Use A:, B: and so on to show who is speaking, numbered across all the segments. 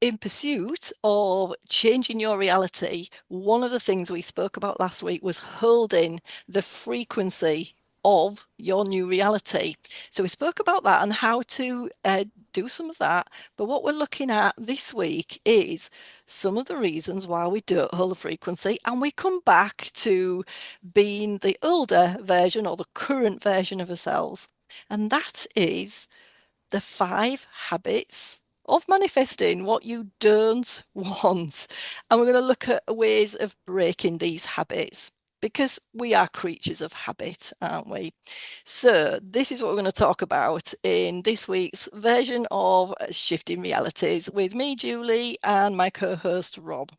A: in pursuit of changing your reality, one of the things we spoke about last week was holding the frequency of your new reality. So we spoke about that and how to do some of that. But what we're looking at this week is some of the reasons why we don't hold the frequency, and we come back to being the older version or the current version of ourselves. And that is the 5 habits of manifesting what you don't want. And we're going to look at ways of breaking these habits because we are creatures of habit, aren't we? So, this is what we're going to talk about in this week's version of Shifting Realities with me, Julie, and my co host, Rob.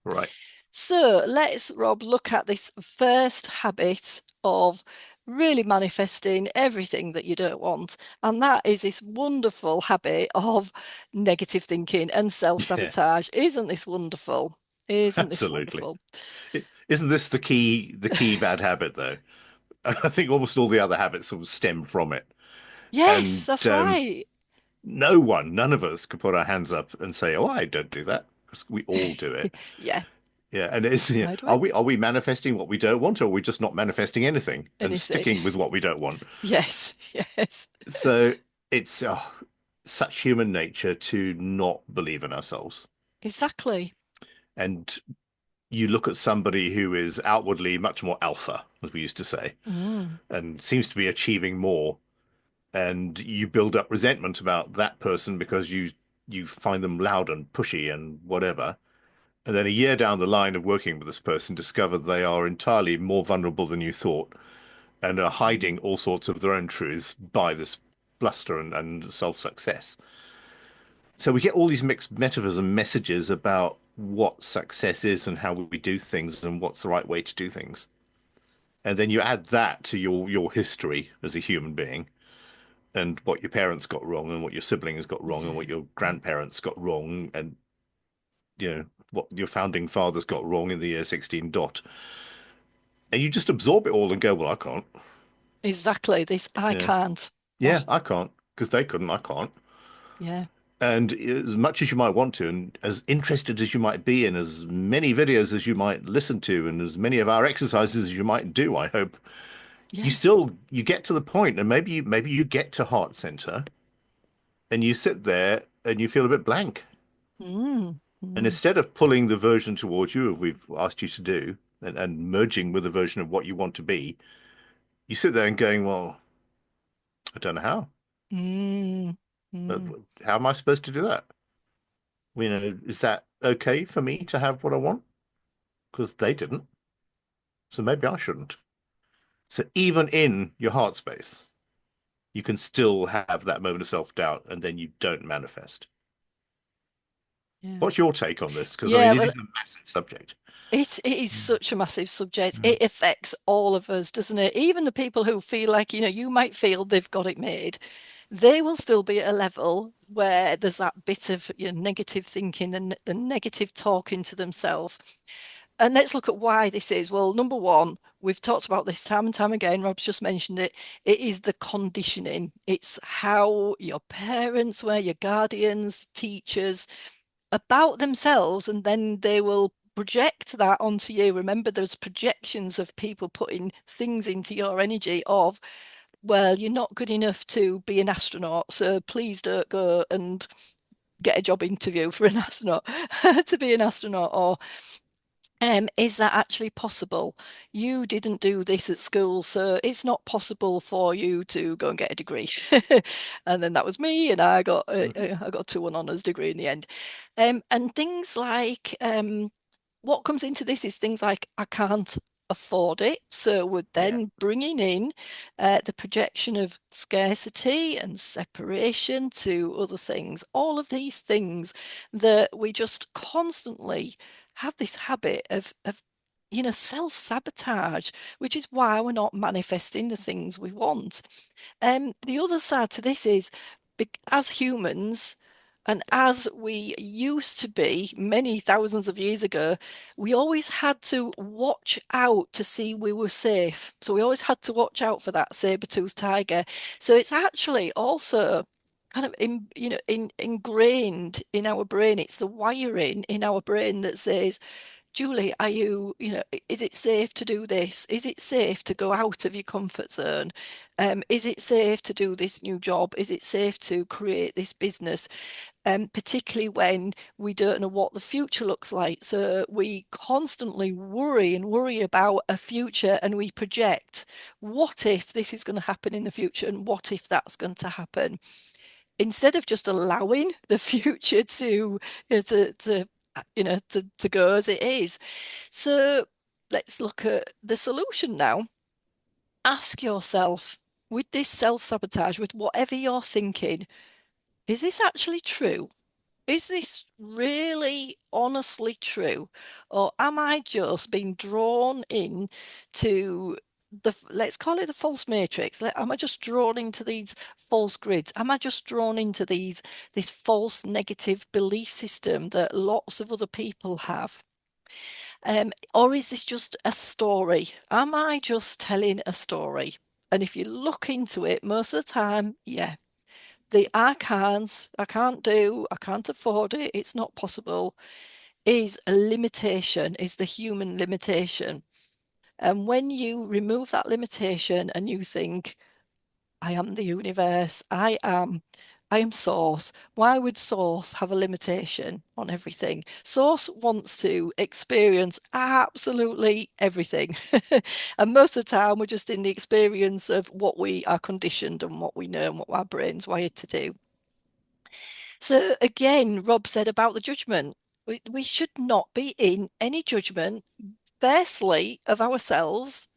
B: Right.
A: So let's, Rob, look at this first habit of really manifesting everything that you don't want. And that is this wonderful habit of negative thinking and
B: Yeah,
A: self-sabotage. Isn't this wonderful? Isn't this
B: absolutely.
A: wonderful?
B: Isn't this the key bad habit though? I think almost all the other habits sort of stem from it.
A: Yes,
B: And
A: that's right.
B: none of us could put our hands up and say, "Oh, I don't do that," because we all do it.
A: Yeah,
B: Yeah, and it's
A: I do it.
B: are we manifesting what we don't want, or are we just not manifesting anything and
A: Anything.
B: sticking with what we don't want?
A: Yes, yes,
B: So it's such human nature to not believe in ourselves.
A: exactly.
B: And you look at somebody who is outwardly much more alpha, as we used to say,
A: Mm,
B: and seems to be achieving more, and you build up resentment about that person because you find them loud and pushy and whatever. And then a year down the line of working with this person, discover they are entirely more vulnerable than you thought and are
A: mm,
B: hiding all sorts of their own truths by this bluster and self-success. So we get all these mixed metaphors and messages about what success is and how we do things and what's the right way to do things. And then you add that to your history as a human being and what your parents got wrong and what your siblings got wrong and what
A: yeah.
B: your grandparents got wrong and what your founding fathers got wrong in the year 16 dot. And you just absorb it all and go, well, I can't.
A: Exactly. This I
B: Yeah.
A: can't.
B: Yeah,
A: Oh,
B: I can't because they couldn't. I can't.
A: yeah.
B: And as much as you might want to, and as interested as you might be in as many videos as you might listen to, and as many of our exercises as you might do, I hope
A: Yeah.
B: you get to the point, and maybe you get to heart center, and you sit there and you feel a bit blank.
A: Mm,
B: And
A: mm,
B: instead of pulling the version towards you, we've asked you to do, and merging with the version of what you want to be, you sit there and going, well, I don't know how.
A: mm,
B: But
A: mm.
B: how am I supposed to do that? Is that okay for me to have what I want? Because they didn't. So maybe I shouldn't. So even in your heart space, you can still have that moment of self-doubt and then you don't manifest.
A: Yeah.
B: What's your take on this? Because I mean,
A: Yeah,
B: it
A: well,
B: is a massive subject.
A: it is such a massive subject.
B: Mm.
A: It affects all of us, doesn't it? Even the people who feel like, you might feel they've got it made, they will still be at a level where there's that bit of negative thinking, the negative talking to themselves. And let's look at why this is. Well, number one, we've talked about this time and time again. Rob's just mentioned it. It is the conditioning. It's how your parents were, your guardians, teachers, about themselves, and then they will project that onto you. Remember, there's projections of people putting things into your energy of, well, you're not good enough to be an astronaut, so please don't go and get a job interview for an astronaut to be an astronaut, or is that actually possible? You didn't do this at school, so it's not possible for you to go and get a degree. And then that was me, and I got 2-1 honours degree in the end. And things like what comes into this is things like I can't afford it. So we're
B: Yeah.
A: then bringing in the projection of scarcity and separation to other things. All of these things that we just constantly have this habit of self-sabotage, which is why we're not manifesting the things we want. The other side to this is as humans, and as we used to be many thousands of years ago, we always had to watch out to see we were safe. So we always had to watch out for that saber-toothed tiger. So it's actually also kind of ingrained in our brain. It's the wiring in our brain that says, Julie, are you, is it safe to do this? Is it safe to go out of your comfort zone? Is it safe to do this new job? Is it safe to create this business? Particularly when we don't know what the future looks like. So we constantly worry and worry about a future and we project, what if this is going to happen in the future and what if that's going to happen? Instead of just allowing the future to go as it is. So let's look at the solution now. Ask yourself, with this self-sabotage, with whatever you're thinking, is this actually true? Is this really honestly true? Or am I just being drawn in to let's call it the false matrix? Am I just drawn into these false grids? Am I just drawn into this false negative belief system that lots of other people have? Or is this just a story? Am I just telling a story? And if you look into it, most of the time, yeah, the I can't do, I can't afford it, it's not possible, is a limitation, is the human limitation. And when you remove that limitation and you think, I am the universe, I am source. Why would source have a limitation on everything? Source wants to experience absolutely everything. And most of the time, we're just in the experience of what we are conditioned and what we know and what our brain's wired to do. So again, Rob said about the judgment. We should not be in any judgment, firstly, of ourselves,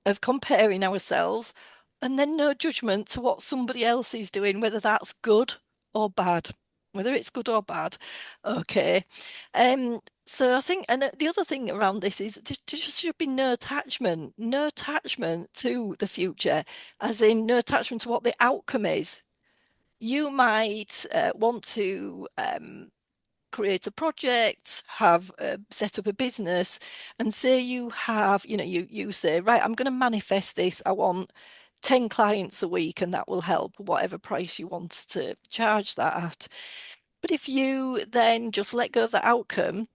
A: of comparing ourselves, and then no judgment to what somebody else is doing, whether that's good or bad, whether it's good or bad. Okay. So I think, and the other thing around this is just should be no attachment to the future, as in no attachment to what the outcome is. You might want to create a project, have set up a business, and say you have, you say, right, I'm going to manifest this. I want 10 clients a week, and that will help whatever price you want to charge that at. But if you then just let go of the outcome,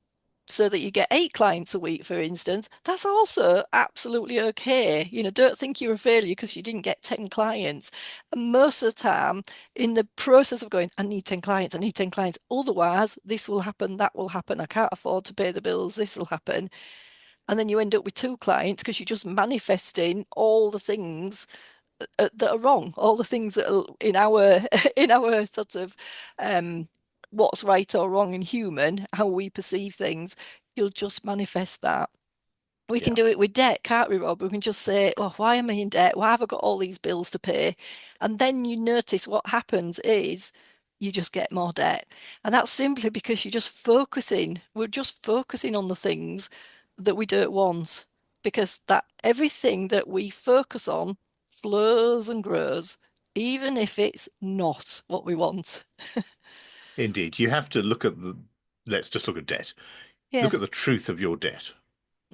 A: so that you get 8 clients a week, for instance, that's also absolutely okay. Don't think you're a failure because you didn't get 10 clients. And most of the time, in the process of going, I need 10 clients, I need 10 clients, otherwise, this will happen, that will happen, I can't afford to pay the bills, this will happen. And then you end up with 2 clients because you're just manifesting all the things that are wrong, all the things that are in our in our sort of um, what's right or wrong in human, how we perceive things. You'll just manifest that. We can
B: Yeah.
A: do it with debt, can't we, Rob? We can just say, "Oh, why am I in debt? Why have I got all these bills to pay?" And then you notice what happens is you just get more debt, and that's simply because you're just focusing. We're just focusing on the things that we don't want, because that everything that we focus on flows and grows, even if it's not what we want.
B: Indeed. You have to look at let's just look at debt.
A: Yeah.
B: Look at the truth of your debt.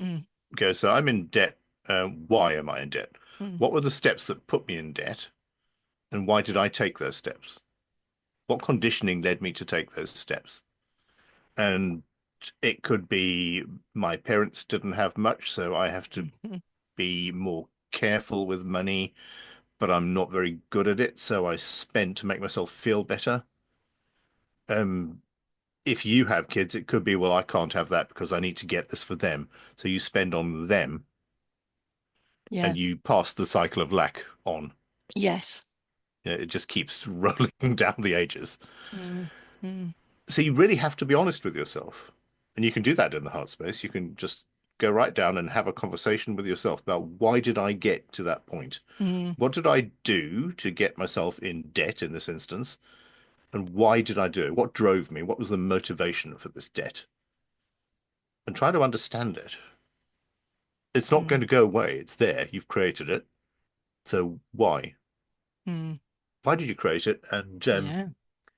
A: Mm,
B: Okay, so I'm in debt. Why am I in debt?
A: mm,
B: What were the steps that put me in debt? And why did I take those steps? What conditioning led me to take those steps? And it could be my parents didn't have much, so I have to
A: mm,
B: be more careful with money, but I'm not very good at it, so I spend to make myself feel better. Um, if you have kids, it could be, well, I can't have that because I need to get this for them. So you spend on them
A: yeah.
B: and you pass the cycle of lack on.
A: Yes.
B: It just keeps rolling down the ages.
A: Mm, mm,
B: So you really have to be honest with yourself. And you can do that in the heart space. You can just go right down and have a conversation with yourself about, why did I get to that point?
A: mm,
B: What did I do to get myself in debt in this instance? And why did I do it? What drove me? What was the motivation for this debt? And try to understand it. It's not going
A: mm,
B: to go away. It's there. You've created it. So why?
A: mm.
B: Why did you create it? And
A: Yeah.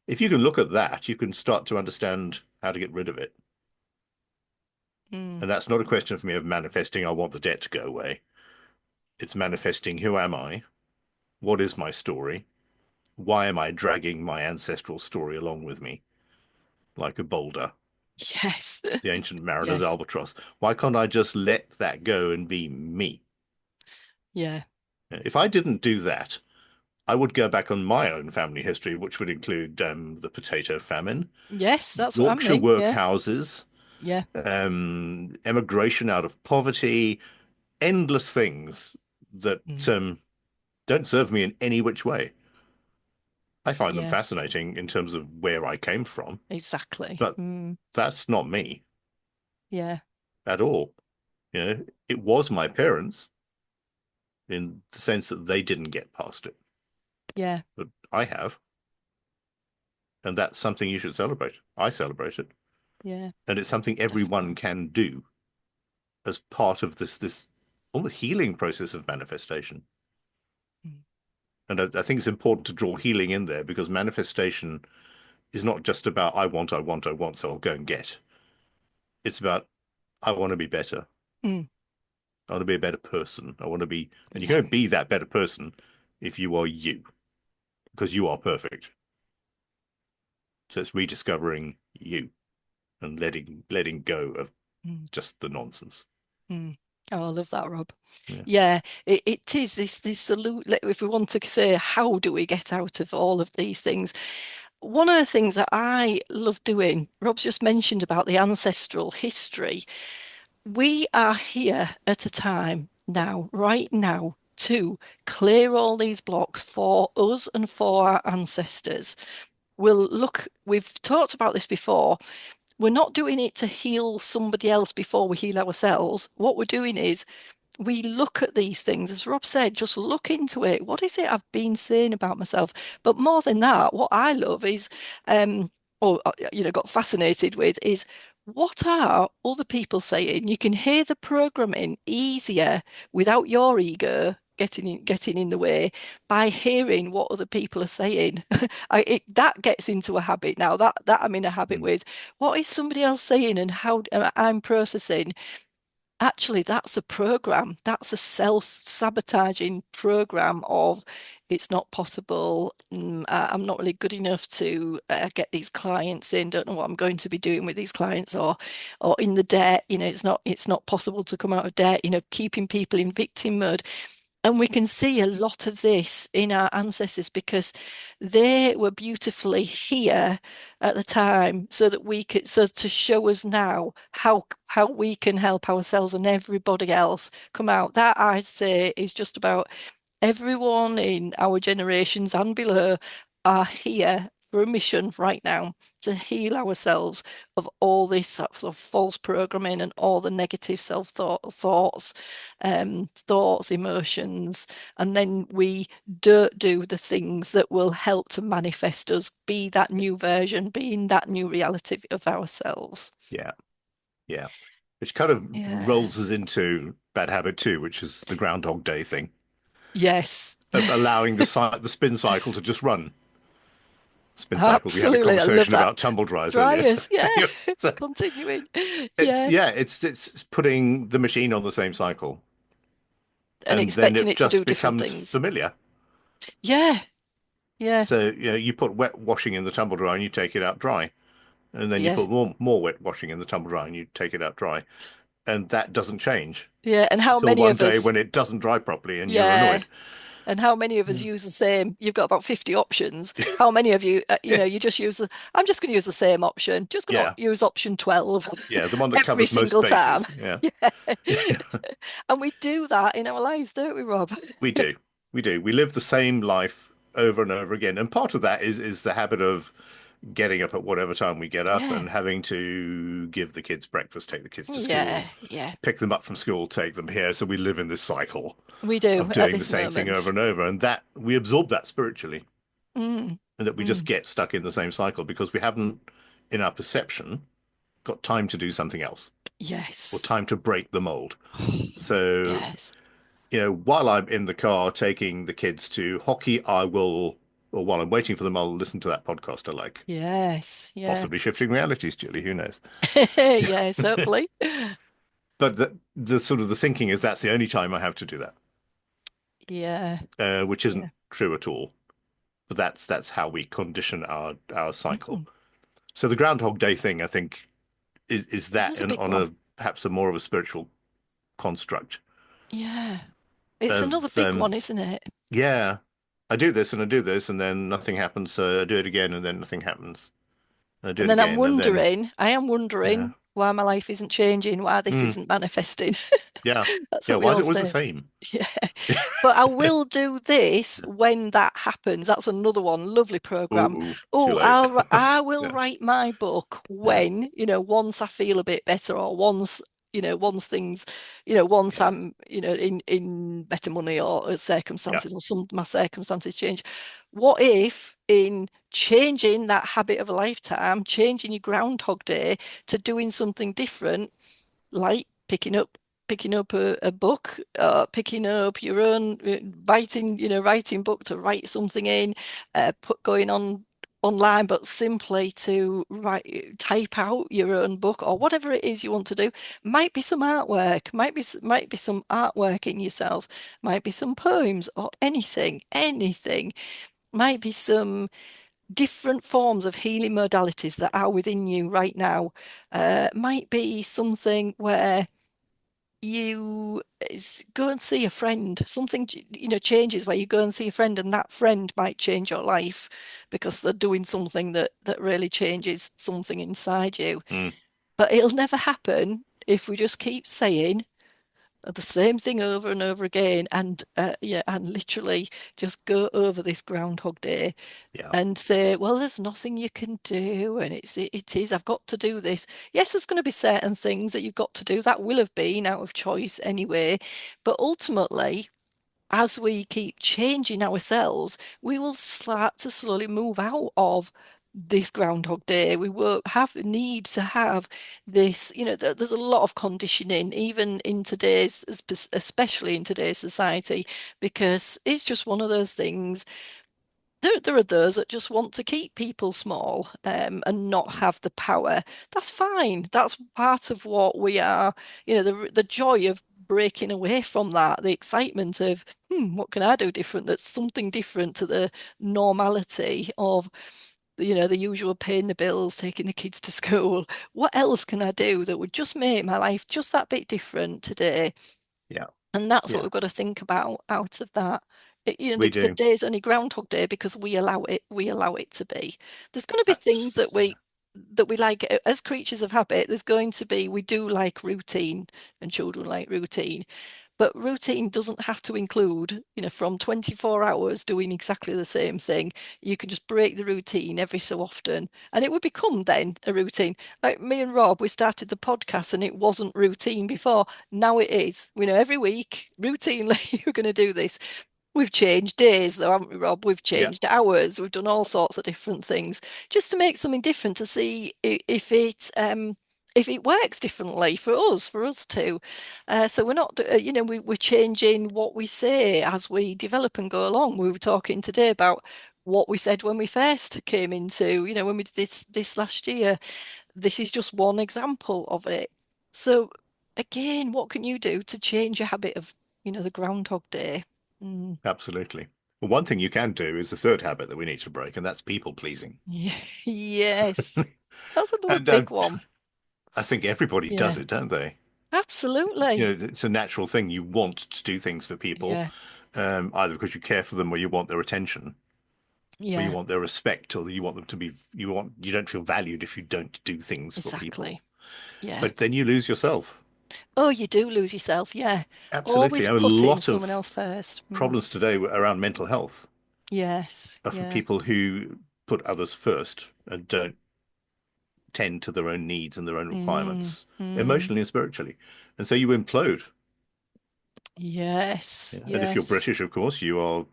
B: if you can look at that, you can start to understand how to get rid of it.
A: Mm,
B: And that's not a question for me of manifesting, I want the debt to go away. It's manifesting, who am I? What is my story? why am I dragging my ancestral story along with me like a boulder,
A: Yes.
B: the ancient mariner's
A: Yes.
B: albatross? Why can't I just let that go and be me?
A: Yeah.
B: If I didn't do that, I would go back on my own family history, which would include the potato famine,
A: Yes, that's what I
B: Yorkshire
A: mean. Yeah.
B: workhouses,
A: Yeah.
B: emigration out of poverty, endless things that
A: Mm.
B: don't serve me in any which way. I find them
A: Yeah.
B: fascinating in terms of where I came from,
A: Exactly.
B: but
A: Mm.
B: that's not me
A: Yeah.
B: at all. It was my parents in the sense that they didn't get past it,
A: Yeah.
B: but I have, and that's something you should celebrate. I celebrate it,
A: Yeah.
B: and it's something everyone
A: Definitely.
B: can do as part of this almost healing process of manifestation.
A: Mm.
B: And I think it's important to draw healing in there because manifestation is not just about I want, I want, I want, so I'll go and get. It's about I want to be better.
A: Mm.
B: I want to be a better person. I want to be, and you can
A: Yeah.
B: only be that better person if you are you, because you are perfect. So it's rediscovering you and letting go of
A: Mm.
B: just the nonsense.
A: Mm. Oh, I love that, Rob.
B: Yeah.
A: Yeah, it is this salute. If we want to say, how do we get out of all of these things? One of the things that I love doing, Rob's just mentioned about the ancestral history. We are here at a time now, right now, to clear all these blocks for us and for our ancestors. We've talked about this before. We're not doing it to heal somebody else before we heal ourselves. What we're doing is we look at these things, as Rob said, just look into it. What is it I've been saying about myself? But more than that, what I love is, or got fascinated with is what are other people saying? You can hear the programming easier without your ego getting in the way by hearing what other people are saying. That gets into a habit now. That I'm in a habit
B: Mm.
A: with. What is somebody else saying and how I'm processing? Actually, that's a program. That's a self-sabotaging program of it's not possible. I'm not really good enough to get these clients in. Don't know what I'm going to be doing with these clients, or in the debt. It's not possible to come out of debt. Keeping people in victim mode. And we can see a lot of this in our ancestors because they were beautifully here at the time so to show us now how we can help ourselves and everybody else come out. That I'd say is just about everyone in our generations and below are here for a mission right now to heal ourselves of all this sort of false programming and all the negative thoughts, emotions, and then we don't do the things that will help to manifest us, be that new version, being that new reality of ourselves.
B: Yeah. Yeah. Which kind of
A: Yeah.
B: rolls us into bad habit two, which is the Groundhog Day thing
A: Yes.
B: of allowing the spin cycle to just run. Spin cycle. We had a
A: Absolutely. I love
B: conversation
A: that.
B: about tumble dryers earlier. So,
A: Dryers. Yeah.
B: anyway, so
A: Continuing.
B: it's
A: Yeah.
B: yeah, it's putting the machine on the same cycle,
A: And
B: and then
A: expecting
B: it
A: it to do
B: just
A: different
B: becomes
A: things.
B: familiar.
A: Yeah. Yeah.
B: So you put wet washing in the tumble dryer and you take it out dry, and then you
A: Yeah.
B: put more wet washing in the tumble dryer and you take it out dry, and that doesn't change
A: Yeah. And how
B: until
A: many
B: one
A: of
B: day
A: us,
B: when it doesn't dry properly and you're
A: yeah.
B: annoyed.
A: And how many of us
B: Mm.
A: use the same? You've got about 50 options. How many of you, you just I'm just going to use the same option, just going
B: Yeah,
A: to use option 12
B: yeah, the one that
A: every
B: covers most
A: single time.
B: bases. Yeah.
A: Yeah. And we do that in our lives, don't we, Rob?
B: We do. We do. We live the same life over and over again. And part of that is the habit of getting up at whatever time we get up
A: Yeah.
B: and having to give the kids breakfast, take the kids to school,
A: Yeah. Yeah.
B: pick them up from school, take them here. So we live in this cycle
A: We do
B: of
A: at
B: doing the
A: this
B: same thing over
A: moment.
B: and over. And that we absorb that spiritually
A: Mm.
B: and that we just
A: Mm.
B: get stuck in the same cycle because we haven't, in our perception, got time to do something else or
A: Yes.
B: time to break the mold. So
A: Yes.
B: while I'm in the car taking the kids to hockey, or while I'm waiting for them, I'll listen to that podcast I like.
A: Yes. Yeah.
B: Possibly shifting realities, Julie, who knows?
A: Yes, hopefully.
B: But the sort of the thinking is that's the only time I have to do that,
A: Yeah.
B: which isn't
A: Yeah.
B: true at all. but that's how we condition our cycle.
A: Mm.
B: So the Groundhog Day thing, I think, is that
A: There's a
B: and
A: big
B: on
A: one.
B: a perhaps a more of a spiritual construct
A: Yeah. It's another
B: of
A: big one, isn't it?
B: yeah, I do this and I do this and then nothing happens, so I do it again and then nothing happens. And I do
A: And
B: it
A: then
B: again and then
A: I am
B: yeah.
A: wondering why my life isn't changing, why this
B: Mm,
A: isn't manifesting.
B: yeah.
A: That's
B: Yeah,
A: what we
B: why is
A: all
B: it always the
A: say.
B: same?
A: Yeah. But I will do this when that happens. That's another one. Lovely program.
B: Ooh, too
A: Oh,
B: late.
A: I will
B: Yeah,
A: write my book
B: yeah,
A: when, once I feel a bit better or once, once things, once
B: yeah,
A: I'm, in better money or
B: yeah.
A: circumstances or some my circumstances change. What if in changing that habit of a lifetime, changing your Groundhog Day to doing something different, like picking up a book, picking up your own writing, writing book to write something in, put going on online, but simply to type out your own book or whatever it is you want to do. Might be some artwork, might be some artwork in yourself, might be some poems or anything. Might be some different forms of healing modalities that are within you right now. Might be something where you go and see a friend. Something, changes where you go and see a friend, and that friend might change your life because they're doing something that really changes something inside you.
B: Mm,
A: But it'll never happen if we just keep saying the same thing over and over again, and and literally just go over this Groundhog Day
B: yeah,
A: and say, well, there's nothing you can do, and it is, I've got to do this. Yes, there's going to be certain things that you've got to do that will have been out of choice anyway, but ultimately, as we keep changing ourselves, we will start to slowly move out of this Groundhog Day. We will have need to have this, there's a lot of conditioning, even in today's, especially in today's society, because it's just one of those things. There are those that just want to keep people small, and not
B: mm,
A: have the power. That's fine. That's part of what we are. The joy of breaking away from that, the excitement of, what can I do different? That's something different to the normality of, the usual paying the bills, taking the kids to school. What else can I do that would just make my life just that bit different today?
B: yeah,
A: And that's what
B: yeah.
A: we've got to think about out of that.
B: We
A: The
B: do.
A: day's only Groundhog Day because we allow it to be. There's going to be things that
B: Abs
A: we like as creatures of habit. There's going to be, we do like routine, and children like routine. But routine doesn't have to include, from 24 hours doing exactly the same thing. You can just break the routine every so often, and it would become then a routine. Like me and Rob, we started the podcast and it wasn't routine before. Now it is. We know every week, routinely, you're going to do this. We've changed days, though, haven't we, Rob? We've
B: yeah,
A: changed hours. We've done all sorts of different things just to make something different to see if it works differently for us too. So we're not, we're changing what we say as we develop and go along. We were talking today about what we said when we first came into, when we did this last year. This is just one example of it. So again, what can you do to change your habit of, the Groundhog Day? Mm.
B: absolutely. Well, one thing you can do is the third habit that we need to break, and that's people pleasing.
A: Yeah. Yes. That's another
B: And
A: big one.
B: I think everybody does
A: Yeah.
B: it, don't they?
A: Absolutely.
B: It's a natural thing. You want to do things for people,
A: Yeah.
B: either because you care for them or you want their attention, or you
A: Yeah.
B: want their respect, or you want them to be, you don't feel valued if you don't do things for people.
A: Exactly. Yeah.
B: But then you lose yourself.
A: Oh, you do lose yourself. Yeah.
B: Absolutely.
A: Always
B: I mean, a
A: putting
B: lot
A: someone
B: of
A: else first. Mm.
B: problems today around mental health
A: Yes.
B: are from
A: Yeah.
B: people who put others first and don't tend to their own needs and their own
A: Mm.
B: requirements,
A: Mm.
B: emotionally and spiritually. And so you implode.
A: Yes.
B: Yeah. And if you're
A: Yes.
B: British, of course, you are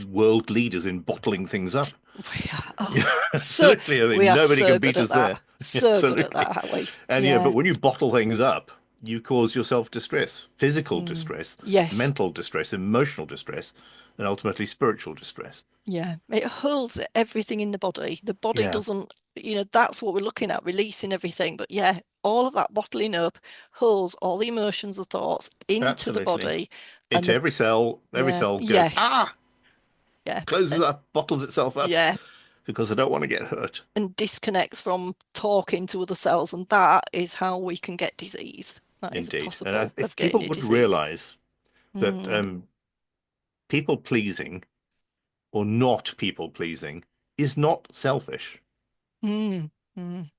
B: world leaders in bottling things up.
A: We are,
B: Yeah,
A: so
B: absolutely. I
A: we
B: mean,
A: are
B: nobody
A: so
B: can
A: good
B: beat
A: at
B: us there.
A: that. So good at
B: Absolutely.
A: that, aren't we?
B: And but
A: Yeah.
B: when you bottle things up, you cause yourself distress, physical
A: Mm.
B: distress,
A: Yes.
B: mental distress, emotional distress, and ultimately spiritual distress.
A: Yeah. It holds everything in the body. The body
B: Yeah,
A: doesn't, that's what we're looking at, releasing everything. But yeah, all of that bottling up holds all the emotions and thoughts into the
B: absolutely.
A: body. And
B: Into every
A: yeah,
B: cell goes,
A: yes.
B: ah,
A: Yeah.
B: closes up, bottles itself up
A: Yeah.
B: because I don't want to get hurt.
A: And disconnects from talking to other cells. And that is how we can get disease. That is
B: Indeed. And
A: possible of
B: if
A: getting
B: people
A: a
B: would
A: disease.
B: realize that
A: Mm,
B: people pleasing or not people pleasing is not selfish.
A: mm, mm,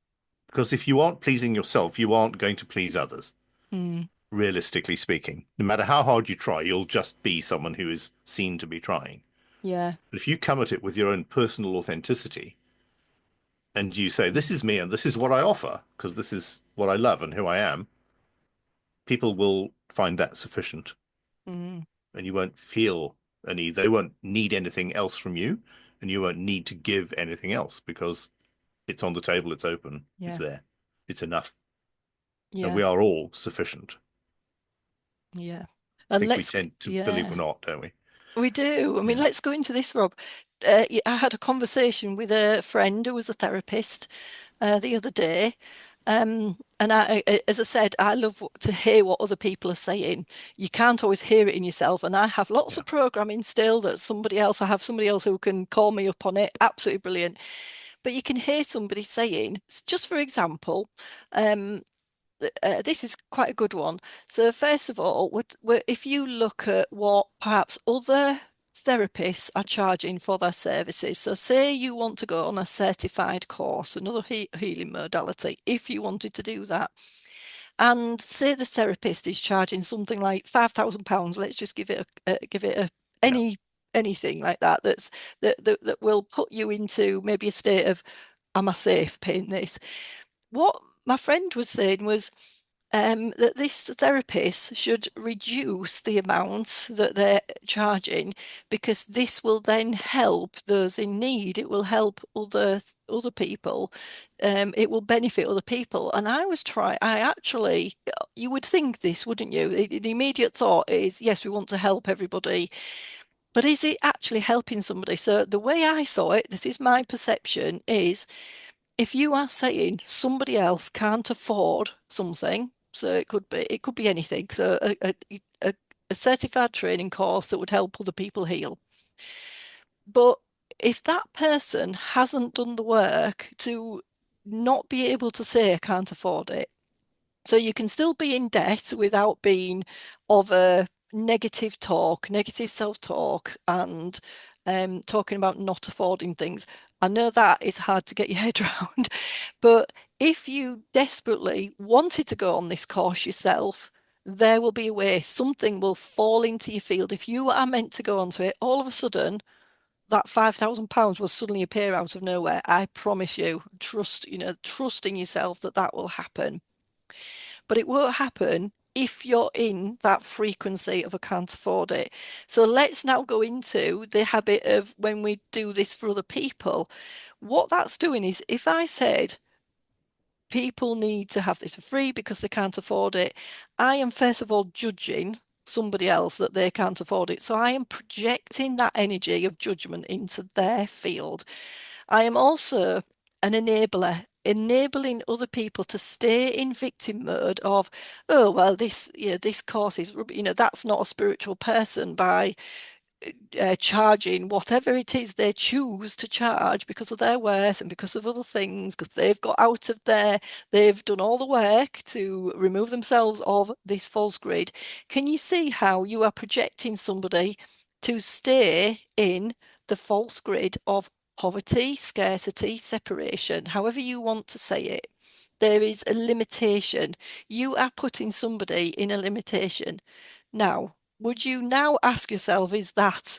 B: Because if you aren't pleasing yourself, you aren't going to please others,
A: mm.
B: realistically speaking. No matter how hard you try, you'll just be someone who is seen to be trying.
A: Yeah.
B: But if you come at it with your own personal authenticity and you say, this is me and this is what I offer, because this is what I love and who I am, people will find that sufficient.
A: Mm,
B: And you won't feel any, they won't need anything else from you, and you won't need to give anything else because it's on the table, it's open, it's
A: yeah.
B: there, it's enough. And we
A: Yeah.
B: are all sufficient.
A: Yeah.
B: I
A: And
B: think we
A: let's,
B: tend to believe we're
A: yeah.
B: not, don't we?
A: We do. I mean,
B: Yeah.
A: let's go into this, Rob. I had a conversation with a friend who was a therapist the other day. And as I said, I love to hear what other people are saying. You can't always hear it in yourself. And I have lots
B: Yeah.
A: of programming still that I have somebody else who can call me up on it. Absolutely brilliant. But you can hear somebody saying, just for example, um, this is quite a good one. So, first of all, if you look at what perhaps other therapists are charging for their services, so say you want to go on a certified course, another healing modality, if you wanted to do that, and say the therapist is charging something like £5,000, let's just give it a
B: Yeah.
A: any anything like that that will put you into maybe a state of, am I safe paying this? What my friend was saying was that this therapist should reduce the amounts that they're charging because this will then help those in need. It will help other people. It will benefit other people. And I actually, you would think this, wouldn't you? The immediate thought is, yes, we want to help everybody, but is it actually helping somebody? So the way I saw it, this is my perception, is if you are saying somebody else can't afford something, so it could be anything. So a certified training course that would help other people heal. But if that person hasn't done the work to not be able to say I can't afford it, so you can still be in debt without being of a negative talk, negative self-talk, and talking about not affording things. I know that is hard to get your head around, but if you desperately wanted to go on this course yourself, there will be a way. Something will fall into your field. If you are meant to go onto it, all of a sudden, that £5,000 will suddenly appear out of nowhere. I promise you. Trust in yourself that that will happen. But it won't happen if you're in that frequency of I can't afford it. So let's now go into the habit of when we do this for other people. What that's doing is if I said people need to have this for free because they can't afford it, I am first of all judging somebody else that they can't afford it. So I am projecting that energy of judgment into their field. I am also an enabler, enabling other people to stay in victim mode of, oh, well, this course is, that's not a spiritual person by charging whatever it is they choose to charge because of their worth and because of other things, because they've done all the work to remove themselves of this false grid. Can you see how you are projecting somebody to stay in the false grid of poverty, scarcity, separation, however you want to say it? There is a limitation. You are putting somebody in a limitation. Now, would you now ask yourself, is that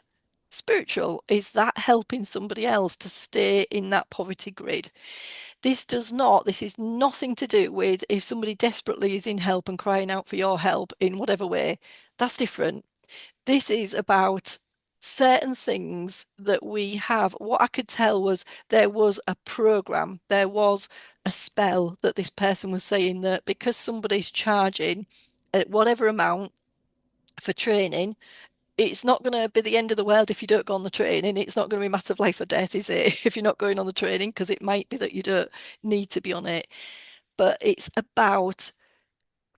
A: spiritual? Is that helping somebody else to stay in that poverty grid? This is nothing to do with if somebody desperately is in help and crying out for your help in whatever way. That's different. This is about certain things that we have. What I could tell was there was a program, there was a spell that this person was saying that because somebody's charging at whatever amount for training, it's not going to be the end of the world if you don't go on the training. It's not going to be a matter of life or death, is it? If you're not going on the training, because it might be that you don't need to be on it. But it's about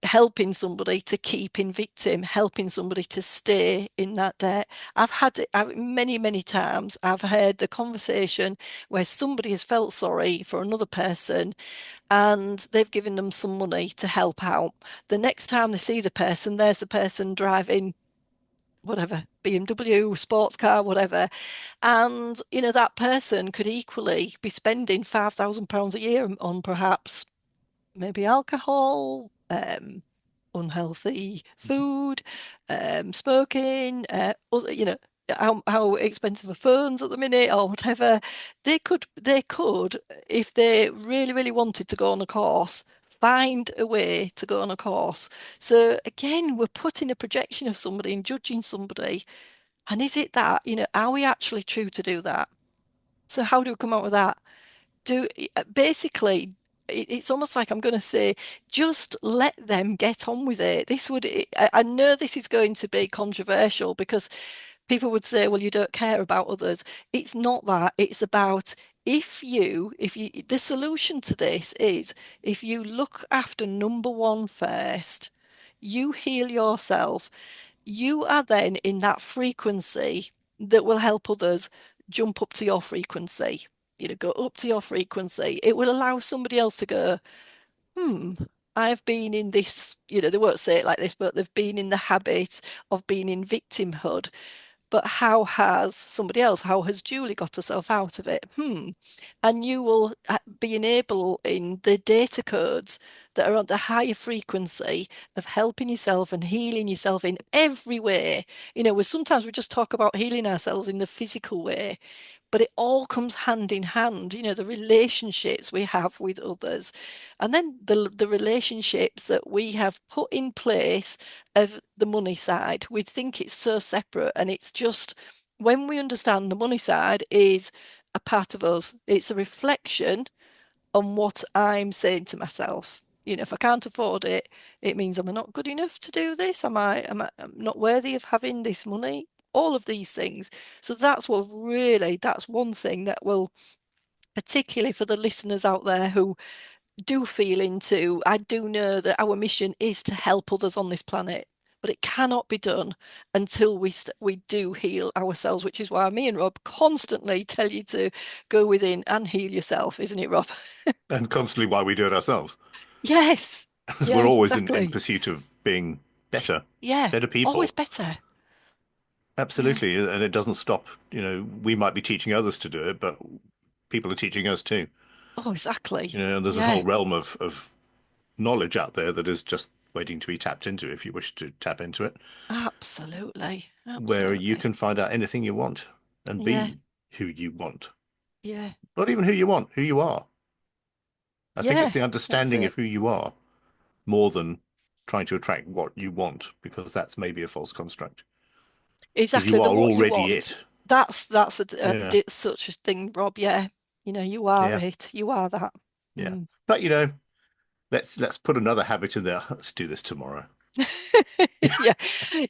A: helping somebody to keep in victim, helping somebody to stay in that debt. I've had it many, many times. I've heard the conversation where somebody has felt sorry for another person and they've given them some money to help out. The next time they see the person, there's the person driving whatever, BMW, sports car, whatever. And, that person could equally be spending £5,000 a year on perhaps maybe alcohol, unhealthy food, smoking, how expensive are phones at the minute or whatever. They could, if they really, really wanted to go on a course, find a way to go on a course. So again, we're putting a projection of somebody and judging somebody. And is it that, are we actually true to do that? So how do we come out with that? Basically, it's almost like I'm going to say, just let them get on with it. I know this is going to be controversial because people would say, well, you don't care about others. It's not that. It's about the solution to this is if you look after number one first, you heal yourself, you are then in that frequency that will help others jump up to your frequency. Go up to your frequency. It will allow somebody else to go, hmm, I've been in this, they won't say it like this, but they've been in the habit of being in victimhood. But how has Julie got herself out of it? And you will be enabling the data codes that are on the higher frequency of helping yourself and healing yourself in every way. Sometimes we just talk about healing ourselves in the physical way, but it all comes hand in hand, the relationships we have with others, and then the relationships that we have put in place of the money side. We think it's so separate, and it's just when we understand the money side is a part of us, it's a reflection on what I'm saying to myself. If I can't afford it, it means I'm not good enough to do this. I'm not worthy of having this money? All of these things. So that's one thing that will, particularly for the listeners out there who do feel into, I do know that our mission is to help others on this planet, but it cannot be done until we do heal ourselves, which is why me and Rob constantly tell you to go within and heal yourself, isn't it, Rob?
B: And constantly why we do it ourselves.
A: Yes.
B: Because
A: Yeah,
B: we're always in
A: exactly.
B: pursuit of being better,
A: Yeah.
B: better
A: Always
B: people.
A: better. Yeah.
B: Absolutely. And it doesn't stop, we might be teaching others to do it, but people are teaching us too.
A: Oh, exactly.
B: There's a
A: Yeah.
B: whole realm of knowledge out there that is just waiting to be tapped into if you wish to tap into it,
A: Absolutely.
B: where you
A: Absolutely.
B: can find out anything you want and
A: Yeah.
B: be who you want.
A: Yeah.
B: Not even who you want, who you are. I think it's
A: Yeah.
B: the
A: That's
B: understanding
A: it.
B: of who you are more than trying to attract what you want, because that's maybe a false construct. Because
A: Exactly.
B: you
A: The
B: are
A: what you
B: already
A: want.
B: it.
A: That's
B: Yeah,
A: such a thing, Rob. Yeah. You are
B: yeah,
A: it. You are that.
B: yeah.
A: Mm.
B: But let's put another habit in there. Let's do this tomorrow.
A: Yeah.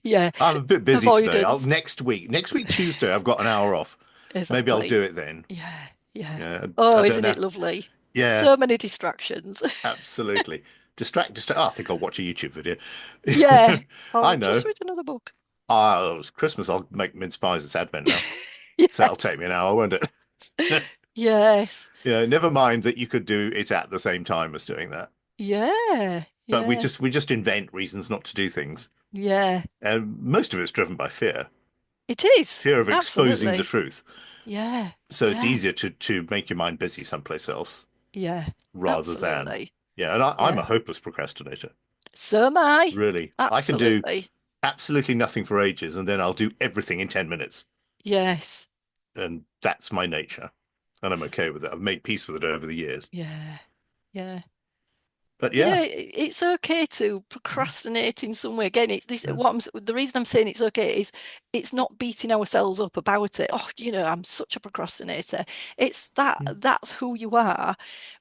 A: Yeah.
B: I'm a bit busy today. I'll
A: Avoidance.
B: next week Tuesday, I've got an hour off. Maybe I'll
A: Exactly.
B: do it then.
A: Yeah. Yeah.
B: Yeah, I
A: Oh,
B: don't
A: isn't
B: know.
A: it lovely?
B: Yeah,
A: So many distractions.
B: absolutely. Distract. Oh, I think I'll watch a YouTube video.
A: Yeah.
B: I
A: Or
B: know.
A: just read another book.
B: Oh, it's Christmas. I'll make mince pies. It's Advent now, so that'll take
A: Yes.
B: me an hour, won't it?
A: Yes.
B: Yeah. Never mind that you could do it at the same time as doing that.
A: Yeah.
B: But we
A: Yeah.
B: just we just invent reasons not to do things,
A: Yeah.
B: and most of it's driven by fear,
A: It is.
B: fear of exposing the
A: Absolutely.
B: truth.
A: Yeah.
B: So it's
A: Yeah.
B: easier to make your mind busy someplace else
A: Yeah.
B: rather than,
A: Absolutely.
B: yeah. And I'm a
A: Yeah.
B: hopeless procrastinator.
A: So am I.
B: Really, I can do
A: Absolutely.
B: absolutely nothing for ages, and then I'll do everything in 10 minutes,
A: Yes.
B: and that's my nature, and I'm okay with it. I've made peace with it over the years.
A: Yeah. Yeah.
B: But yeah,
A: It's okay to procrastinate in some way. Again, it's this
B: yeah,
A: the reason I'm saying it's okay is it's not beating ourselves up about it. Oh, I'm such a procrastinator. It's that's who you are.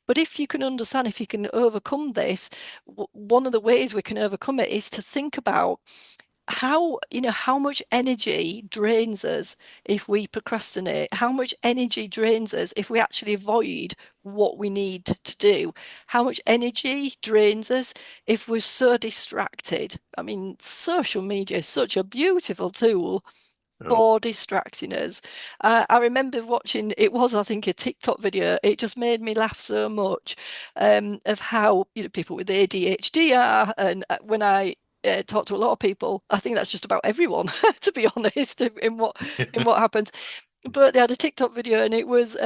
A: But if you can understand, if you can overcome this, one of the ways we can overcome it is to think about how much energy drains us if we procrastinate, how much energy drains us if we actually avoid what we need to do, how much energy drains us if we're so distracted. I mean, social media is such a beautiful tool
B: Oh,
A: for distracting us. I remember watching, it was, I think, a TikTok video. It just made me laugh so much, of how, people with ADHD are. And when I talk to a lot of people, I think that's just about everyone, to be honest, in what happens. But they had a TikTok video, and it was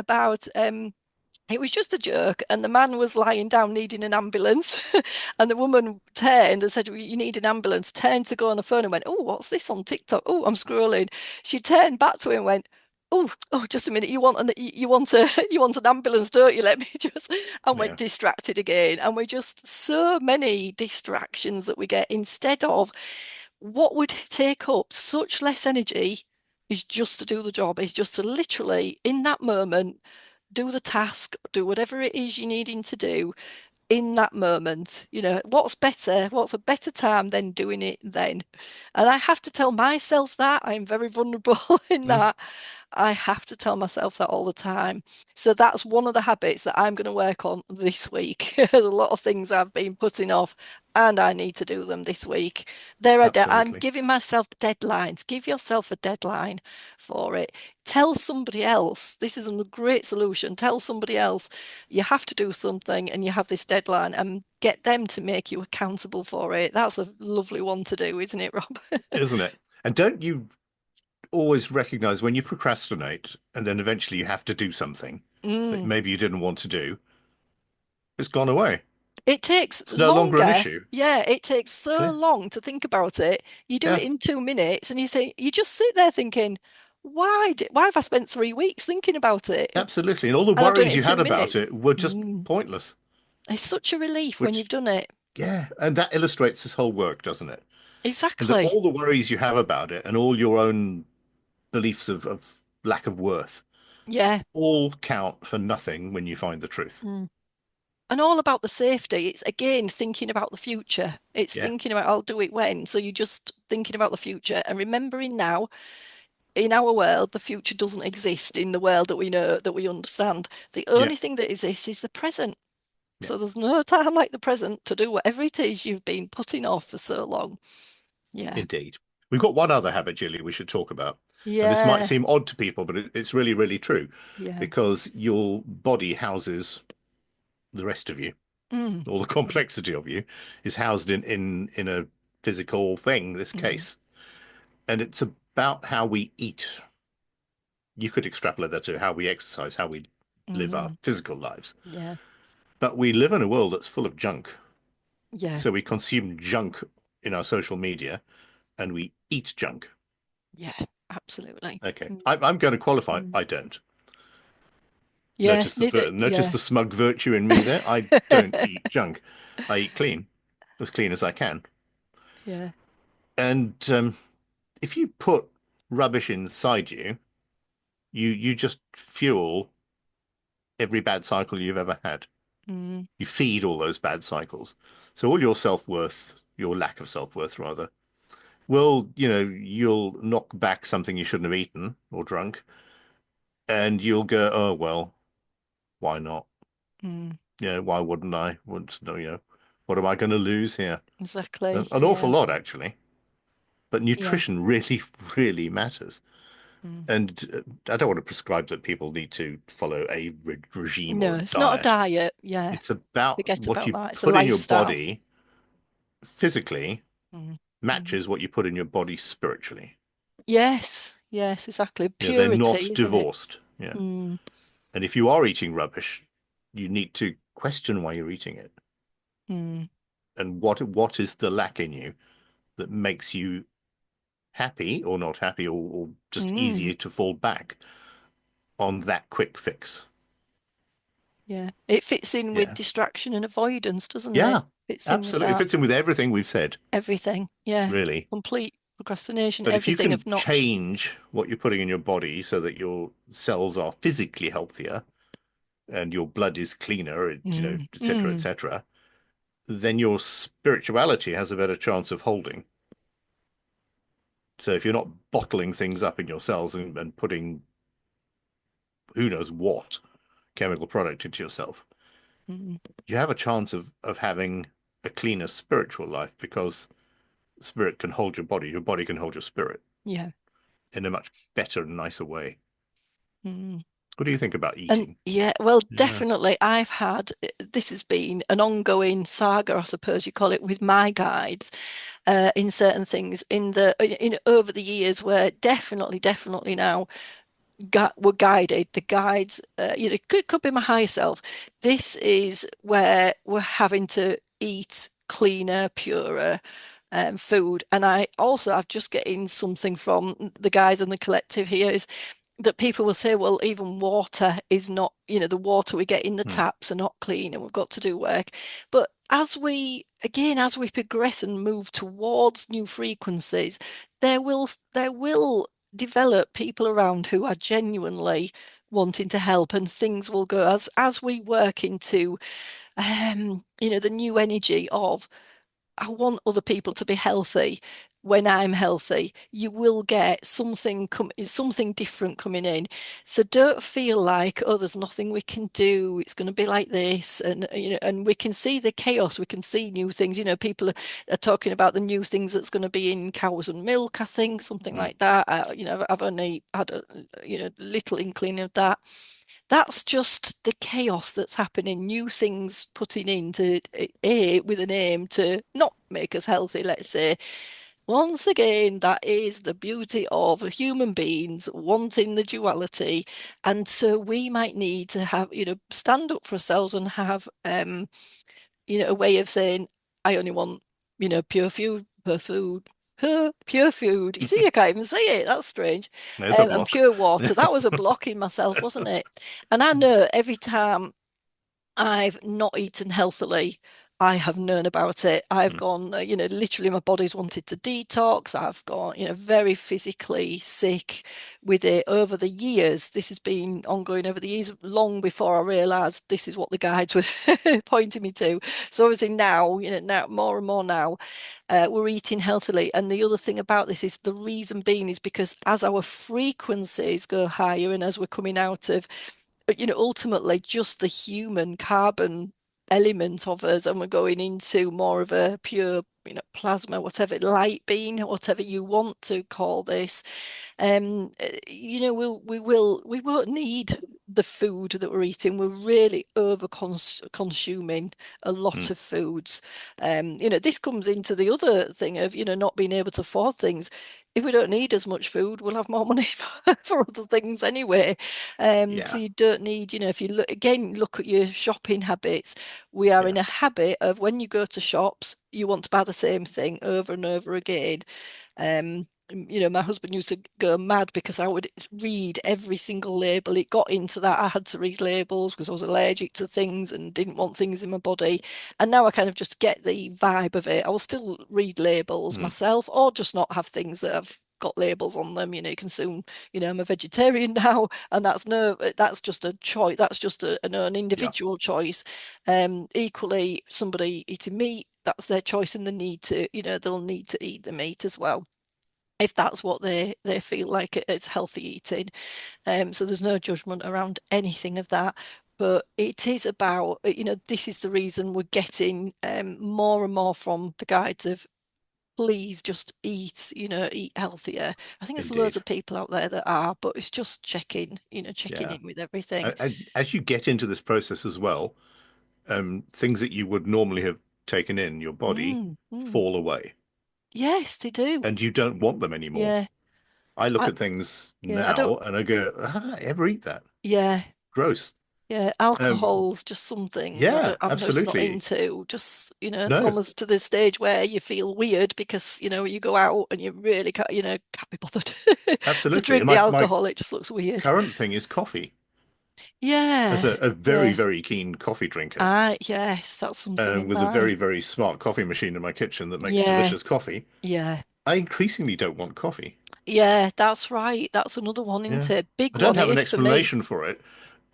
A: just a joke, and the man was lying down needing an ambulance, and the woman turned and said, "Well, you need an ambulance." Turned to go on the phone and went, "Oh, what's this on TikTok? Oh, I'm scrolling." She turned back to him and went, "Oh, just a minute. You want an ambulance, don't you? Let me just," and went
B: yeah.
A: distracted again. And we're just so many distractions that we get instead of what would take up such less energy is just to do the job, is just to literally, in that moment, do the task, do whatever it is you're needing to do in that moment. What's better? What's a better time than doing it then? And I have to tell myself that I'm very vulnerable in
B: Mm,
A: that. I have to tell myself that all the time. So that's one of the habits that I'm going to work on this week. There's a lot of things I've been putting off, and I need to do them this week. I'm
B: absolutely.
A: giving myself deadlines. Give yourself a deadline for it. Tell somebody else. This is a great solution. Tell somebody else you have to do something and you have this deadline, and get them to make you accountable for it. That's a lovely one to do, isn't it, Rob?
B: Isn't it? And don't you always recognize when you procrastinate and then eventually you have to do something that
A: Mm.
B: maybe you didn't want to do, it's gone away.
A: It takes
B: It's no longer an
A: longer.
B: issue.
A: Yeah, it takes so
B: Clear.
A: long to think about it. You do it
B: Yeah,
A: in 2 minutes, and you just sit there thinking, why have I spent 3 weeks thinking about it? And
B: absolutely. And all the
A: I've done it
B: worries
A: in
B: you
A: two
B: had about
A: minutes.
B: it were just
A: Mm.
B: pointless,
A: It's such a relief when you've
B: which,
A: done it.
B: yeah, and that illustrates this whole work, doesn't it? And that
A: Exactly.
B: all the worries you have about it and all your own beliefs of lack of worth
A: Yeah.
B: all count for nothing when you find the truth.
A: Mm. And all about the safety. It's again thinking about the future. It's
B: Yeah,
A: thinking about I'll do it when. So you're just thinking about the future and remembering now, in our world, the future doesn't exist in the world that we know, that we understand. The
B: yeah,
A: only thing that exists is the present.
B: yeah,
A: So there's no time like the present to do whatever it is you've been putting off for so long. Yeah.
B: indeed. We've got one other habit, Julie, we should talk about. And this might
A: Yeah.
B: seem odd to people, but it's really, really true
A: Yeah.
B: because your body houses the rest of you.
A: Mm,
B: All the complexity of you is housed in a physical thing, this
A: mm,
B: case. And it's about how we eat. You could extrapolate that to how we exercise, how we live our
A: mm.
B: physical lives.
A: Yeah.
B: But we live in a world that's full of junk.
A: Yeah.
B: So we consume junk in our social media and we eat junk.
A: Yeah. Absolutely.
B: Okay.
A: Mm,
B: I'm going to qualify.
A: mm.
B: I don't.
A: Yeah. Neither.
B: Notice
A: Yeah.
B: the smug virtue in me there. I don't eat junk. I eat as clean as I can.
A: Yeah.
B: And if you put rubbish inside you, you just fuel every bad cycle you've ever had.
A: Mm,
B: You feed all those bad cycles. So all your self-worth, your lack of self-worth rather, well, you'll knock back something you shouldn't have eaten or drunk, and you'll go, oh well, why not?
A: mm.
B: Why wouldn't I? What am I going to lose here?
A: Exactly.
B: An awful
A: Yeah.
B: lot, actually. But
A: Yeah.
B: nutrition really, really matters.
A: Mm.
B: And I don't want to prescribe that people need to follow a regime or
A: No,
B: a
A: it's not a
B: diet.
A: diet. Yeah.
B: It's about
A: Forget
B: what
A: about
B: you
A: that. It's a
B: put in your
A: lifestyle.
B: body physically
A: Mm, mm.
B: matches what you put in your body spiritually.
A: Yes. Yes, exactly.
B: They're not
A: Purity, isn't it?
B: divorced. Yeah.
A: Mm,
B: And if you are eating rubbish, you need to question why you're eating it
A: mm,
B: and what is the lack in you that makes you happy or not happy or just
A: mm.
B: easier to fall back on that quick fix.
A: Yeah. It fits in with
B: Yeah.
A: distraction and avoidance, doesn't it?
B: Yeah,
A: Fits in with
B: absolutely. It
A: that.
B: fits in with everything we've said,
A: Everything. Yeah.
B: really.
A: Complete procrastination,
B: But if you
A: everything
B: can
A: of not.
B: change what you're putting in your body so that your cells are physically healthier and your blood is cleaner,
A: Mm,
B: et cetera, et
A: mm.
B: cetera, then your spirituality has a better chance of holding. So if you're not bottling things up in your cells and putting who knows what chemical product into yourself,
A: Mm,
B: you have a chance of having a cleaner spiritual life because spirit can hold your body can hold your spirit
A: yeah.
B: in a much better and nicer way.
A: Mm.
B: What do you think about
A: And
B: eating?
A: yeah, well,
B: Yeah.
A: definitely, I've had this has been an ongoing saga, I suppose you call it, with my guides in certain things in over the years, where definitely now were guided. The guides, it could be my higher self. This is where we're having to eat cleaner, purer food. And I've just getting something from the guys in the collective here is that people will say, well, even water is not, the water we get in the
B: Hmm.
A: taps are not clean and we've got to do work. But as we progress and move towards new frequencies, there will develop people around who are genuinely wanting to help, and things will go as we work into the new energy of I want other people to be healthy. When I'm healthy, you will get something different coming in. So don't feel like, oh, there's nothing we can do. It's going to be like this, and we can see the chaos. We can see new things. People are talking about the new things that's going to be in cows and milk. I think something
B: Hmm.
A: like that. I've only had a little inkling of that. That's just the chaos that's happening, new things putting into with an aim to not make us healthy, let's say. Once again, that is the beauty of human beings wanting the duality. And so we might need to have, stand up for ourselves and have a way of saying, I only want, pure food. You see, I can't even say it. That's strange.
B: There's a
A: And
B: block.
A: pure water. That was a block in myself, wasn't it? And I know every time I've not eaten healthily. I have known about it. I've
B: Hmm.
A: gone, literally my body's wanted to detox. I've gone, very physically sick with it over the years. This has been ongoing over the years, long before I realized this is what the guides were pointing me to. So obviously now, now more and more now, we're eating healthily. And the other thing about this is the reason being is because as our frequencies go higher and as we're coming out of ultimately just the human carbon element of us, and we're going into more of a pure, plasma, whatever, light being, whatever you want to call this. We won't need the food that we're eating. We're really over consuming a
B: Hmm.
A: lot of foods. This comes into the other thing of, not being able to afford things. If we don't need as much food, we'll have more money for other things anyway. So
B: Yeah.
A: you don't need, if you look at your shopping habits, we are
B: Yeah.
A: in a habit of when you go to shops, you want to buy the same thing over and over again. My husband used to go mad because I would read every single label. It got into that I had to read labels because I was allergic to things and didn't want things in my body. And now I kind of just get the vibe of it. I will still read labels
B: Hmm.
A: myself or just not have things that have got labels on them. You consume, I'm a vegetarian now, and that's just a choice. That's just an
B: Yeah.
A: individual choice. Equally, somebody eating meat, that's their choice and the need to, they'll need to eat the meat as well if that's what they feel like it's healthy eating. So there's no judgment around anything of that. But it is about, this is the reason we're getting more and more from the guides of please just eat, eat healthier. I think there's loads
B: Indeed.
A: of people out there that are, but it's just checking
B: Yeah.
A: in with everything.
B: As you get into this process as well, things that you would normally have taken in your body
A: Mm, mm.
B: fall away,
A: Yes, they do.
B: and you don't want them anymore.
A: Yeah.
B: I look
A: I,
B: at things
A: yeah, I don't,
B: now and I go, how did I ever eat that?
A: yeah.
B: Gross.
A: Yeah,
B: Um,
A: alcohol's just something
B: yeah,
A: I'm just not
B: absolutely.
A: into. Just, it's
B: No,
A: almost to the stage where you feel weird because, you go out and you really can't, can't be bothered to
B: absolutely. And
A: drink the
B: my
A: alcohol. It just looks weird.
B: current thing is coffee. As
A: Yeah,
B: a very,
A: yeah.
B: very keen coffee drinker,
A: Yes, that's something in
B: with a very,
A: my,
B: very smart coffee machine in my kitchen that makes
A: yeah,
B: delicious coffee,
A: yeah.
B: I increasingly don't want coffee.
A: Yeah, that's right. That's another one, isn't
B: Yeah.
A: it? Big
B: I don't
A: one it
B: have an
A: is for me.
B: explanation for it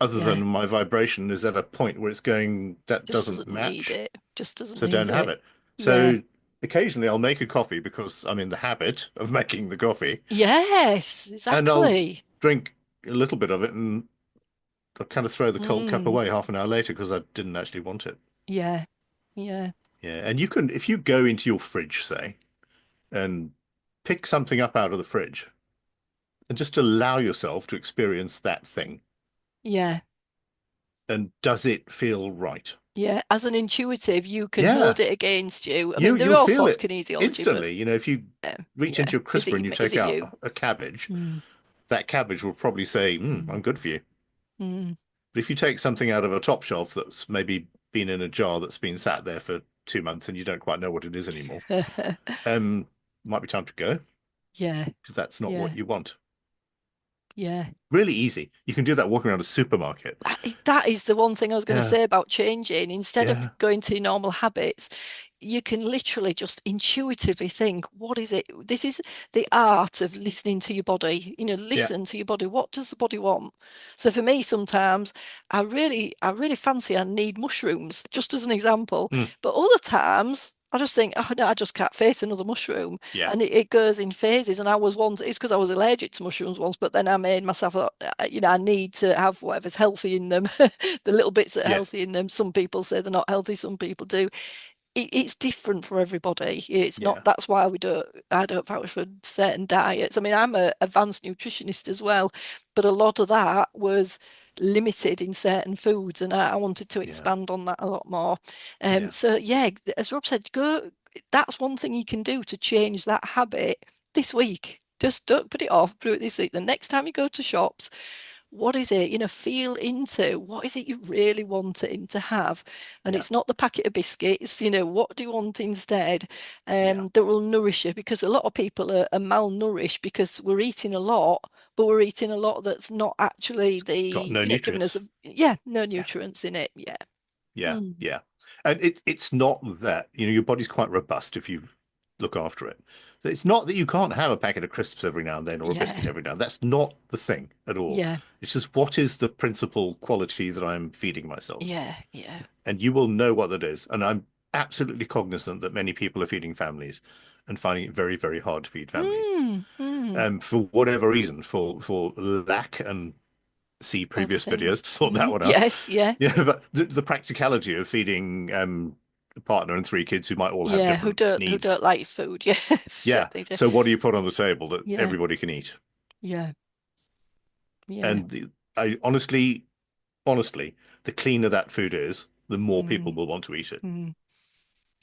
B: other
A: Yeah,
B: than my vibration is at a point where it's going, that
A: just
B: doesn't
A: doesn't need
B: match,
A: it. Just doesn't
B: so don't
A: need
B: have
A: it.
B: it.
A: Yeah,
B: So occasionally I'll make a coffee because I'm in the habit of making the coffee,
A: Yes,
B: and I'll
A: exactly.
B: drink a little bit of it and I'll kind of throw the cold cup
A: Mm,
B: away half an hour later because I didn't actually want it.
A: yeah, yeah,
B: Yeah, and you can, if you go into your fridge, say, and pick something up out of the fridge and just allow yourself to experience that thing.
A: yeah,
B: And does it feel right?
A: yeah. As an intuitive, you can
B: Yeah,
A: hold it against you. I
B: you
A: mean, there
B: you'll
A: are all
B: feel
A: sorts of
B: it
A: kinesiology, but
B: instantly. You know, if you reach
A: yeah.
B: into your crisper and you
A: Is
B: take
A: it
B: out
A: you?
B: a cabbage,
A: Mm,
B: that cabbage will probably say,
A: mm,
B: I'm good for you.
A: mm.
B: But if you take something out of a top shelf that's maybe been in a jar that's been sat there for 2 months and you don't quite know what it is anymore, um, might be time to go
A: Yeah,
B: because that's not what
A: yeah,
B: you want.
A: yeah.
B: Really easy. You can do that walking around a supermarket.
A: That is the one thing I was going to
B: Yeah,
A: say about changing. Instead of
B: yeah,
A: going to normal habits, you can literally just intuitively think, what is it? This is the art of listening to your body.
B: yeah.
A: Listen to your body. What does the body want? So for me, sometimes I really fancy I need mushrooms, just as an example.
B: Mm,
A: But other times, I just think, oh no, I just can't face another mushroom.
B: yeah,
A: And it goes in phases. And I was once, it's because I was allergic to mushrooms once, but then I made myself, I need to have whatever's healthy in them, the little bits that are
B: yes,
A: healthy in them. Some people say they're not healthy, some people do. It's different for everybody. It's not,
B: yeah,
A: that's why I don't vouch for certain diets. I mean, I'm a advanced nutritionist as well, but a lot of that was limited in certain foods, and I wanted to
B: yeah,
A: expand on that a lot more.
B: yeah,
A: So yeah, as Rob said, go. That's one thing you can do to change that habit this week. Just don't put it off. Do it this week. The next time you go to shops, what is it, feel into what is it you really wanting to have? And
B: yeah,
A: it's not the packet of biscuits, what do you want instead?
B: yeah.
A: That will nourish you, because a lot of people are malnourished because we're eating a lot, but we're eating a lot that's not actually
B: Got
A: the,
B: no
A: giving us
B: nutrients.
A: no
B: Yeah,
A: nutrients in it. Yeah.
B: yeah,
A: Mm.
B: yeah. And it's not that, your body's quite robust if you look after it. It's not that you can't have a packet of crisps every now and then or a biscuit
A: Yeah.
B: every now and then. That's not the thing at all.
A: Yeah.
B: It's just what is the principal quality that I'm feeding myself?
A: Yeah. Yeah.
B: And you will know what that is. And I'm absolutely cognizant that many people are feeding families and finding it very, very hard to feed families.
A: Mm. Mm.
B: For whatever reason, for lack and see
A: Other
B: previous videos
A: things.
B: to sort that one out.
A: Yes. Yeah.
B: Yeah, but the practicality of feeding a partner and 3 kids who might all have
A: Yeah. Who
B: different
A: don't
B: needs.
A: like food. Yeah.
B: Yeah.
A: Certain things. Yeah.
B: So what do you put on the table that
A: Yeah.
B: everybody can eat?
A: Yeah. Yeah.
B: And I honestly, the cleaner that food is, the more people
A: Mm.
B: will want to eat it.
A: Mm.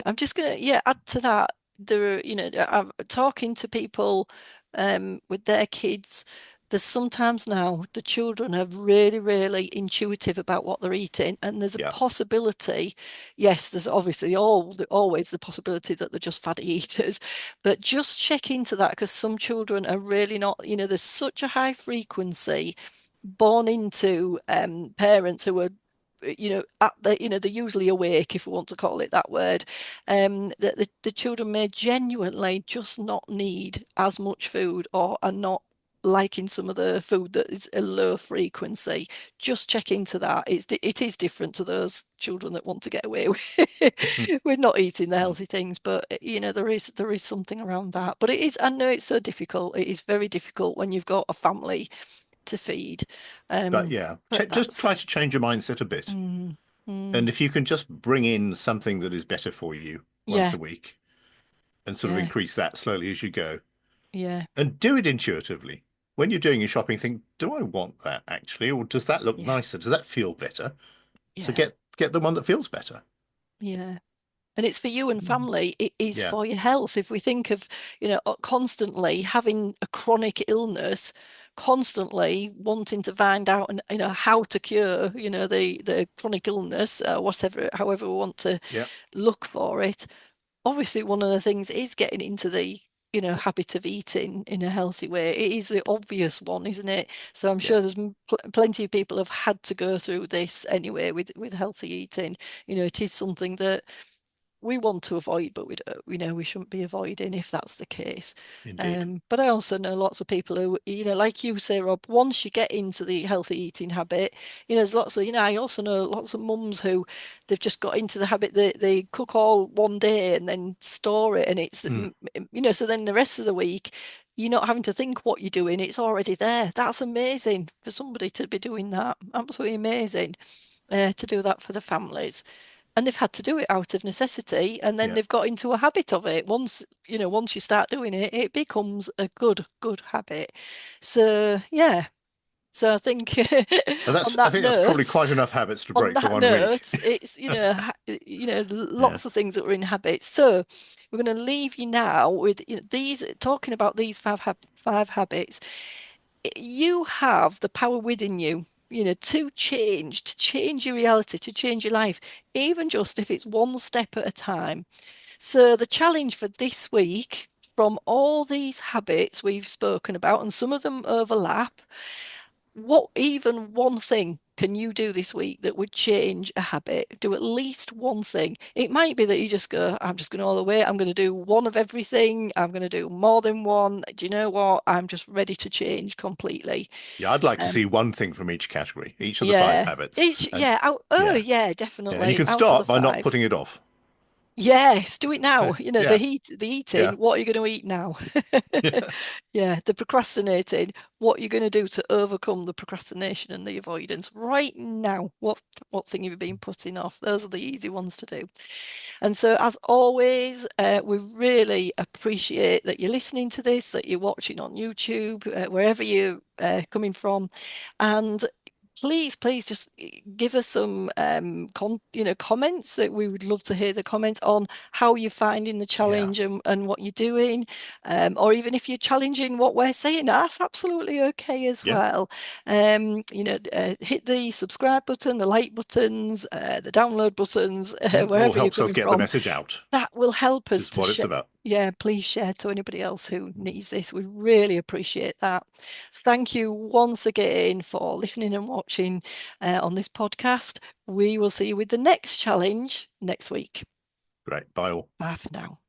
A: I'm just gonna, add to that. There are, I'm talking to people with their kids. There's sometimes now the children are really, really intuitive about what they're eating, and there's a
B: Yeah.
A: possibility. Yes, there's obviously always the possibility that they're just fatty eaters, but just check into that, because some children are really not. There's such a high frequency born into parents who are at they're usually awake, if we want to call it that word, that the children may genuinely just not need as much food, or are not liking some of the food that is a low frequency. Just check into that. It is different to those children that want to get away with with not eating the healthy things, but there is something around that. But it is, I know it's so difficult. It is very difficult when you've got a family to feed.
B: But
A: um
B: yeah,
A: but
B: just try
A: that's
B: to change your mindset a bit.
A: mm,
B: And
A: mm,
B: if you can just bring in something that is better for you once
A: yeah,
B: a week and sort of
A: yeah,
B: increase that slowly as you go
A: yeah,
B: and do it intuitively. When you're doing your shopping, think, do I want that actually? Or does that look
A: yeah,
B: nicer? Does that feel better? So
A: yeah,
B: get the one that feels better.
A: yeah. And it's for you and
B: Mm.
A: family. It is
B: Yeah,
A: for your health. If we think of, constantly having a chronic illness, constantly wanting to find out, and how to cure, the chronic illness, whatever, however we want to
B: yeah,
A: look for it. Obviously, one of the things is getting into the habit of eating in a healthy way. It is the obvious one, isn't it? So I'm
B: yeah,
A: sure there's plenty of people have had to go through this anyway with healthy eating. It is something that we want to avoid, but we know we shouldn't be avoiding if that's the case.
B: Indeed.
A: But I also know lots of people who, like you say, Rob, once you get into the healthy eating habit, there's lots of, I also know lots of mums who they've just got into the habit that they cook all one day and then store it. And it's,
B: Mm.
A: so then the rest of the week, you're not having to think what you're doing. It's already there. That's amazing for somebody to be doing that. Absolutely amazing to do that for the families. And they've had to do it out of necessity, and then
B: Yeah.
A: they've got into a habit of it. Once you start doing it, it becomes a good habit. So yeah. So I think
B: And
A: on
B: I
A: that
B: think that's probably
A: note,
B: quite enough habits to
A: on
B: break for
A: that
B: one week.
A: note, it's
B: Yeah.
A: lots of things that were in habits. So we're going to leave you now with these talking about these five habits. You have the power within you, to change your reality, to change your life, even just if it's one step at a time. So the challenge for this week, from all these habits we've spoken about, and some of them overlap, what even one thing can you do this week that would change a habit? Do at least one thing. It might be that you just go, I'm just going all the way. I'm going to do one of everything. I'm going to do more than one. Do you know what? I'm just ready to change completely.
B: Yeah, I'd like to
A: Um,
B: see one thing from each category, each of the five
A: yeah.
B: habits. And
A: Oh,
B: yeah,
A: yeah,
B: yeah. And you
A: definitely.
B: can
A: Out of the
B: start by not
A: five.
B: putting it off.
A: Yes, do it now.
B: Yeah.
A: The eating,
B: Yeah.
A: what are you going to eat now?
B: Yeah.
A: Yeah, the procrastinating, what you're going to do to overcome the procrastination and the avoidance right now. What thing have you been putting off? Those are the easy ones to do. And so, as always, we really appreciate that you're listening to this, that you're watching on YouTube, wherever you're coming from, and please just give us some comments. That we would love to hear the comments on how you're finding the
B: Yeah.
A: challenge and what you're doing, or even if you're challenging what we're saying, that's absolutely okay as
B: Yeah.
A: well. Hit the subscribe button, the like buttons, the download buttons,
B: All
A: wherever you're
B: helps us
A: coming
B: get the
A: from.
B: message out,
A: That will help
B: which
A: us
B: is
A: to
B: what it's
A: share.
B: about.
A: Yeah, please share to anybody else who needs this. We really appreciate that. Thank you once again for listening and watching on this podcast. We will see you with the next challenge next week.
B: Great. Bye all.
A: Bye for now.